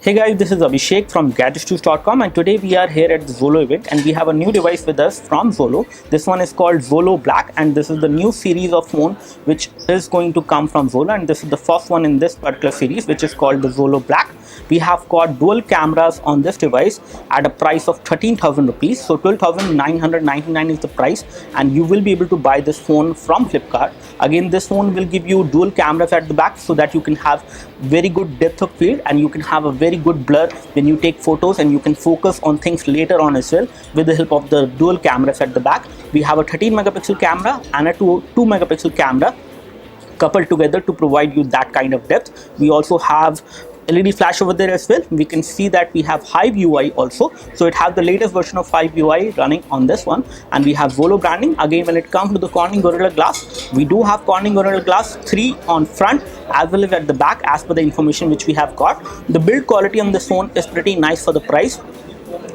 Hey guys, this is Abhishek from gadgetsjuice.com, and today we are here at the Xolo event and we have a new device with us from Xolo. This one is called Xolo Black, and this is the new series of phone which is going to come from Xolo, and this is the first one in this particular series which is called the Xolo Black. We have got dual cameras on this device at a price of 13,000 rupees. So 12,999 is the price, and you will be able to buy this phone from Flipkart. Again, this phone will give you dual cameras at the back so that you can have very good depth of field and you can have a very good blur when you take photos, and you can focus on things later on as well with the help of the dual cameras at the back. We have a 13 megapixel camera and a 2 megapixel camera coupled together to provide you that kind of depth. We also have LED flash over there as well. We can see that we have Hive UI also, so it has the latest version of Hive UI running on this one, and we have Xolo branding. Again, when it comes to the Corning Gorilla Glass, we do have Corning Gorilla Glass 3 on front as well as at the back as per the information which we have got. The build quality on this phone is pretty nice for the price.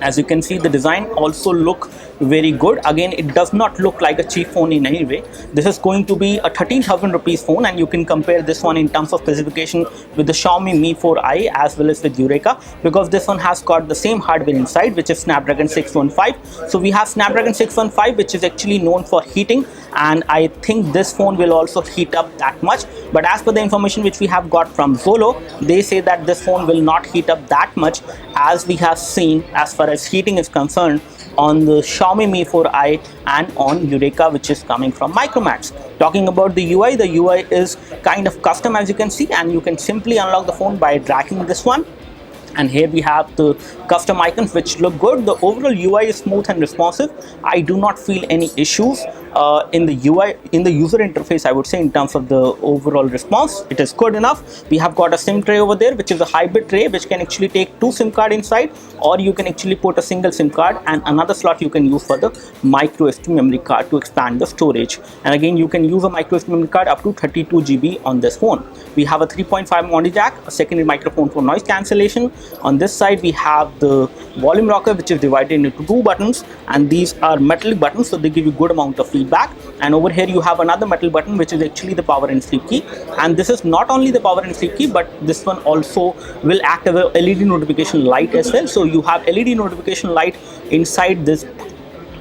As you can see, the design also look very good. Again, it does not look like a cheap phone in any way. This is going to be a 13,000 rupees phone, and you can compare this one in terms of specification with the Xiaomi Mi 4i as well as with Eureka, because this one has got the same hardware inside, which is Snapdragon 615. So we have Snapdragon 615, which is actually known for heating, and I think this phone will also heat up that much. But as per the information which we have got from Xolo, they say that this phone will not heat up that much as we have seen as far as heating is concerned on the Xiaomi Mi 4i and on Eureka, which is coming from Micromax. Talking about the UI is kind of custom, as you can see, and you can simply unlock the phone by dragging this one. And here we have the custom icons which look good. The overall UI is smooth and responsive. I do not feel any issues in the UI, in the user interface. I would say in terms of the overall response, it is good enough. We have got a SIM tray over there, which is a hybrid tray which can actually take 2 SIM card inside, or you can actually put a single SIM card and another slot you can use for the micro SD memory card to expand the storage. And again, you can use a micro SD memory card up to 32 GB on this phone. We have a 3.5 audio jack, a secondary microphone for noise cancellation. On this side, we have the volume rocker, which is divided into 2 buttons, and these are metallic buttons, so they give you good amount of feedback. And over here you have another metal button, which is actually the power and sleep key. And this is not only the power and sleep key, but this one also will act as a LED notification light as well. So you have LED notification light inside this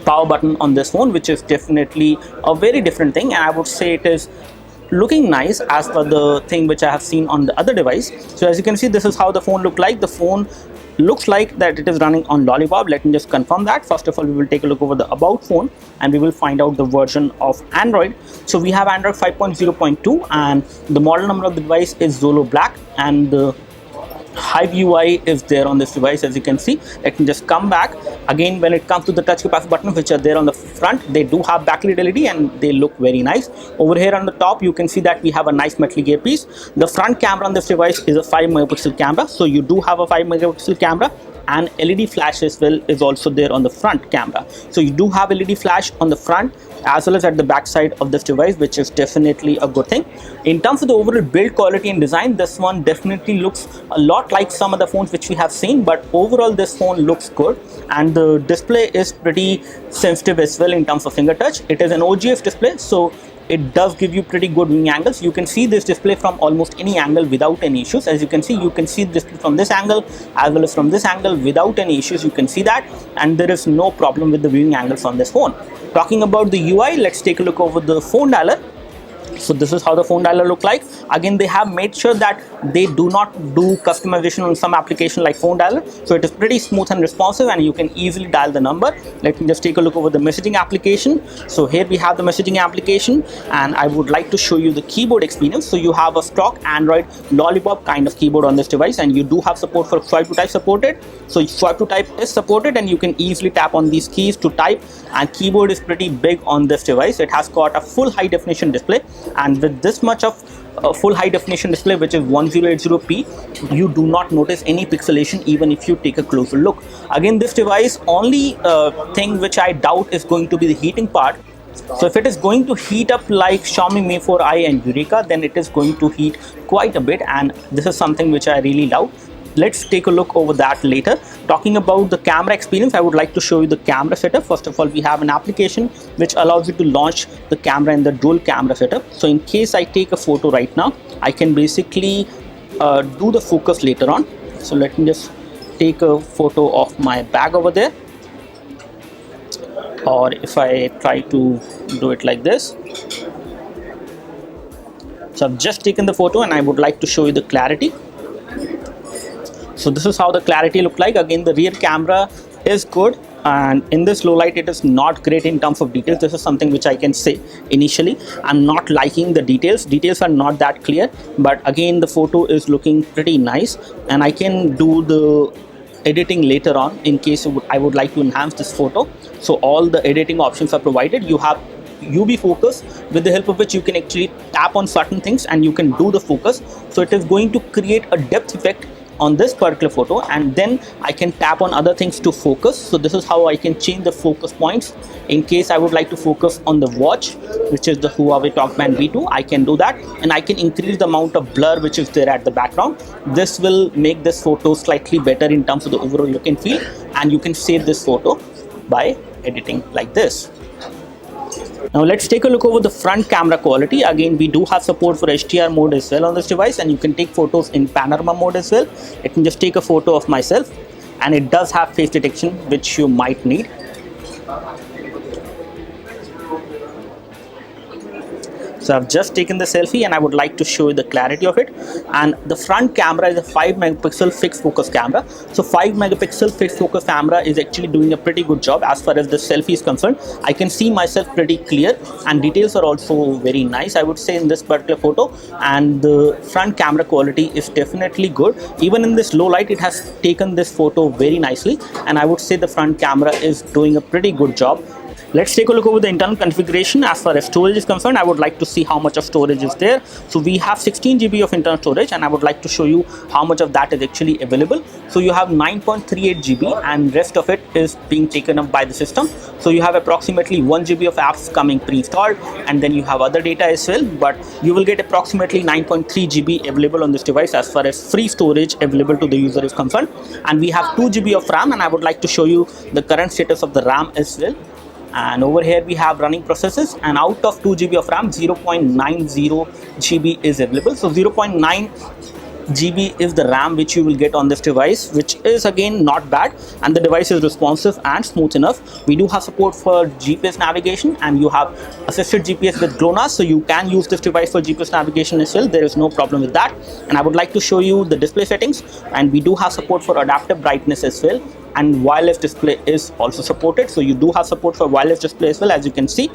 power button on this phone, which is definitely a very different thing, and I would say it is looking nice as per the thing which I have seen on the other device. So as you can see, this is how the phone look like. The phone looks like that it is running on Lollipop. Let me just confirm that. First of all, we will take a look over the about phone and we will find out the version of Android. So we have Android 5.0.2 and the model number of the device is Xolo Black, and the Hive UI is there on this device, as you can see. Let me just come back. Again, when it comes to the touch capacitor buttons which are there on the front, they do have backlit LED and they look very nice. Over here on the top, you can see that we have a nice metal gear piece. The front camera on this device is a 5 megapixel camera, so you do have a 5 megapixel camera, and LED flash as well is also there on the front camera. So you do have LED flash on the front as well as at the back side of this device, which is definitely a good thing. In terms of the overall build quality and design, this one definitely looks a lot like some of the phones which we have seen, but overall this phone looks good, and the display is pretty sensitive as well in terms of finger touch. It is an OGF display, so it does give you pretty good viewing angles. You can see this display from almost any angle without any issues. As you can see this from this angle as well as from this angle without any issues. You can see that, and there is no problem with the viewing angles on this phone. Talking about the UI, let's take a look over the phone dialer. So this is how the phone dialer look like. Again, they have made sure that they do not do customization on some application like phone dialer, so it is pretty smooth and responsive and you can easily dial the number. Let me just take a look over the messaging application. So here we have the messaging application, and I would like to show you the keyboard experience. So you have a stock Android Lollipop kind of keyboard on this device, and you do have support for swipe to type supported. So swipe to type is supported, and you can easily tap on these keys to type, and keyboard is pretty big on this device. It has got a full high definition display, and with this much of full high definition display, which is 1080p, you do not notice any pixelation even if you take a closer look. Again, this device, only thing which I doubt is going to be the heating part. So if it is going to heat up like Xiaomi Mi 4i and Eureka, then it is going to heat quite a bit, and this is something which I really love. Let's take a look over that later. Talking about the camera experience, I would like to show you the camera setup. First of all, we have an application which allows you to launch the camera in the dual camera setup. So in case I take a photo right now, I can basically do the focus later on. So let me just take a photo of my bag over there, or if I try to do it like this. So I've just taken the photo and I would like to show you the clarity. So this is how the clarity look like. Again, the rear camera is good, and in this low light it is not great in terms of details. This is something which I can say initially. I'm not liking the details are not that clear, but again the photo is looking pretty nice, and I can do the editing later on in case I would like to enhance this photo. So all the editing options are provided. You have UV focus, with the help of which you can actually tap on certain things and you can do the focus. So it is going to create a depth effect on this particular photo, and then I can tap on other things to focus. So this is how I can change the focus points. In case I would like to focus on the watch, which is the Huawei Talkman V2, I can do that, and I can increase the amount of blur which is there at the background. This will make this photo slightly better in terms of the overall look and feel, and you can save this photo by editing like this. Now let's take a look over the front camera quality. Again, we do have support for HDR mode as well on this device, and you can take photos in panorama mode as well. Let me just take a photo of myself, and it does have face detection, which you might need. So I've just taken the selfie and I would like to show you the clarity of it. And the front camera is a 5 megapixel fixed focus camera. So 5 megapixel fixed focus camera is actually doing a pretty good job as far as the selfie is concerned. I can see myself pretty clear, and details are also very nice, I would say, in this particular photo. And the front camera quality is definitely good. Even in this low light, it has taken this photo very nicely, and I would say the front camera is doing a pretty good job. Let's take a look over the internal configuration. As far as storage is concerned, I would like to see how much of storage is there. So we have 16 GB of internal storage, and I would like to show you how much of that is actually available. So you have 9.38 GB, and rest of it is being taken up by the system. So you have approximately 1 GB of apps coming pre-installed, and then you have other data as well, but you will get approximately 9.3 GB available on this device as far as free storage available to the user is concerned. And we have 2 GB of RAM, and I would like to show you the current status of the RAM as well. And over here we have running processes, and out of 2 GB of RAM, 0.90 GB is available. So 0.9 GB is the RAM which you will get on this device, which is again not bad, and the device is responsive and smooth enough. We do have support for GPS navigation, and you have assisted GPS with GLONASS, so you can use this device for GPS navigation as well. There is no problem with that. And I would like to show you the display settings, and we do have support for adaptive brightness as well, and wireless display is also supported. So you do have support for wireless display as well, as you can see.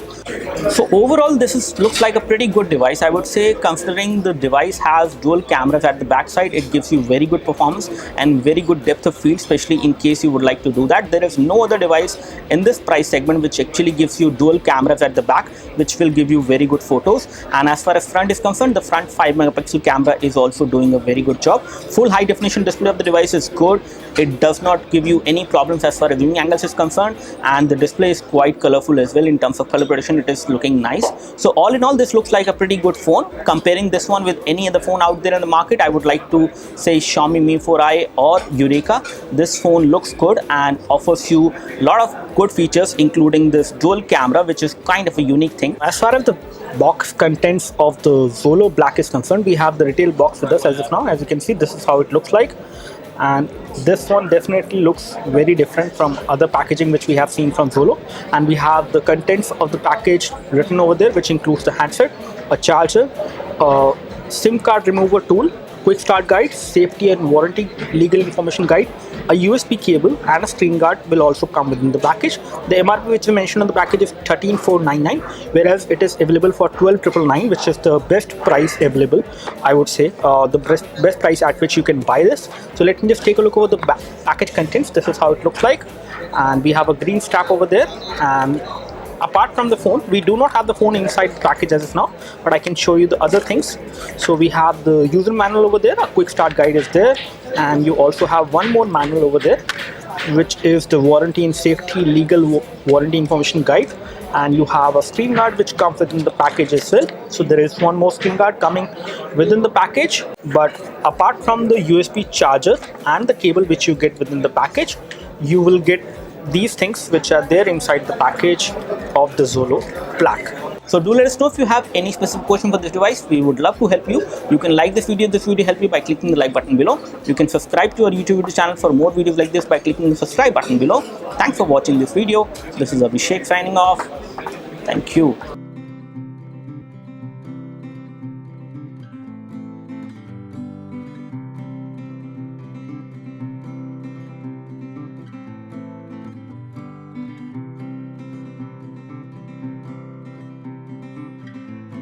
So overall this looks like a pretty good device, I would say, considering the device has dual cameras at the back side. It gives you very good performance and very good depth of field, especially in case you would like to do that. There is no other device in this price segment which actually gives you dual cameras at the back, which will give you very good photos. And as far as front is concerned, the front 5 megapixel camera is also doing a very good job. Full high definition display of the device is good. It does not give you any problems as far as viewing angles is concerned, and the display is quite colorful as well. In terms of color gradation, it is looking nice. So all in all, this looks like a pretty good phone. Comparing this one with any other phone out there in the market, I would like to say Xiaomi Mi 4i or Eureka. This phone looks good and offers you a lot of good features, including this dual camera, which is kind of a unique thing. As far as the box contents of the Xolo Black is concerned, we have the retail box with us as of now. As you can see, this is how it looks like. And this one definitely looks very different from other packaging which we have seen from Xolo. And we have the contents of the package written over there, which includes the handset, a charger, a SIM card remover tool, quick start guide, safety and warranty legal information guide, a USB cable, and a screen guard will also come within the package. The MRP which is mentioned on the package is 13,499, whereas it is available for 12,999, which is the best price available, I would say, the best price at which you can buy this. So let me just take a look over the package contents. This is how it looks like, and we have a green strap over there. And apart from the phone, we do not have the phone inside the package as of now, but I can show you the other things. So we have the user manual over there, a quick start guide is there, and you also have one more manual over there, which is the warranty and safety legal warranty information guide. And you have a screen guard which comes within the package as well. So there is one more screen guard coming within the package. But apart from the USB charger and the cable which you get within the package, you will get these things which are there inside the package of the Xolo Black. So do let us know if you have any specific question for this device. We would love to help you. You can like this video if this video helped you by clicking the like button below. You can subscribe to our YouTube video channel for more videos like this by clicking the subscribe button below. Thanks for watching this video. This is Abhishek signing off. Thank you.